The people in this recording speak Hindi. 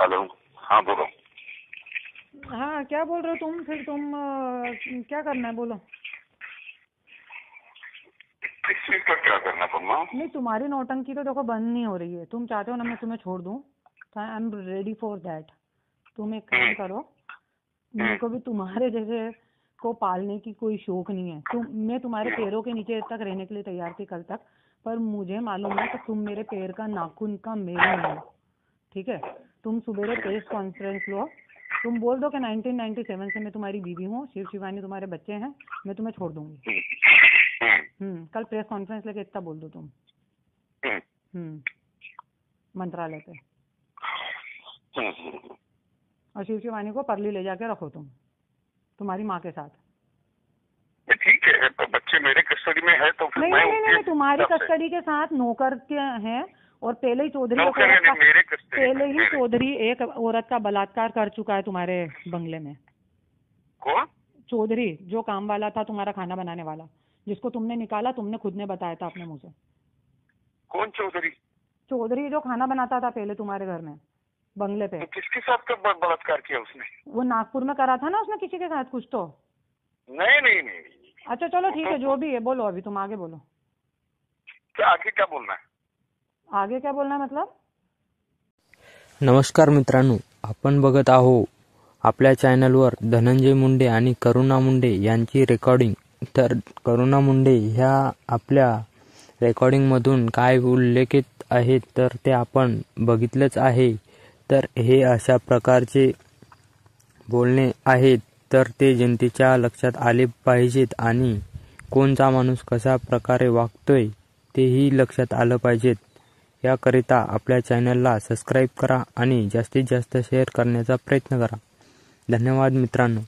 हेलो, हाँ बोलो। हाँ क्या बोल रहे हो तुम? फिर तुम क्या करना है बोलो। किस चीज का क्या करना पड़ना? नहीं, तुम्हारी नौटंकी तो देखो बंद नहीं हो रही है। तुम चाहते हो ना मैं तुम्हें छोड़ दूं, तो I am ready for that. तुम एक काम करो, मेरे को भी तुम्हारे जैसे को पालने की कोई शौक नहीं है। मैं तुम्हारे पैरों के नीचे तक रहने के लिए तैयार थी कल तक, पर मुझे मालूम है कि तुम मेरे पैर का नाखून का मेल नहीं हो। ठीक है, तुम सुबह प्रेस कॉन्फ्रेंस लो, तुम बोल दो कि 1997 से मैं तुम्हारी बीवी हूँ, शिव शिवानी तुम्हारे बच्चे हैं, मैं तुम्हें छोड़ दूंगी। कल प्रेस कॉन्फ्रेंस लेके इतना बोल दो तुम मंत्रालय पे। और शिव शिवानी को परली ले जाके रखो तुम तुम्हारी माँ के साथ। ठीक है, तो बच्चे मेरे कस्टडी में है तो फिर नहीं, तुम्हारी कस्टडी के साथ नौकर के हैं। और पहले ही चौधरी एक औरत का बलात्कार कर चुका है तुम्हारे बंगले में। कौन? चौधरी, जो काम वाला था तुम्हारा खाना बनाने वाला, जिसको तुमने निकाला, तुमने खुद ने बताया था अपने मुंह से। कौन चौधरी? चौधरी जो खाना बनाता था पहले तुम्हारे घर में बंगले पे। तो किसके साथ बलात्कार किया उसने? वो नागपुर में करा था ना उसने किसी के साथ कुछ तो। नहीं। अच्छा चलो ठीक है, जो भी है बोलो, अभी तुम आगे बोलो। क्या आगे क्या बोलना है? आगे क्या बोलना है मतलब? नमस्कार मित्रांनो, आपण बघत आहो आपल्या चॅनलवर धनंजय मुंडे आणि करुणा मुंडे यांची रेकॉर्डिंग। तर करुणा मुंडे ह्या आपल्या रेकॉर्डिंगमधून काय उल्लेखित आहेत तर ते आपण बघितलेच आहे। तर हे अशा प्रकारचे बोलणे आहेत तर ते जनतेच्या लक्षात आले पाहिजेत आणि कोणचा माणूस कशा प्रकारे वागतोय तेही लक्षात आलं पाहिजेत। याकरिता आपल्या चॅनलला सबस्क्राइब करा आणि जास्तीत जास्त शेअर करण्याचा प्रयत्न करा। धन्यवाद मित्रांनो।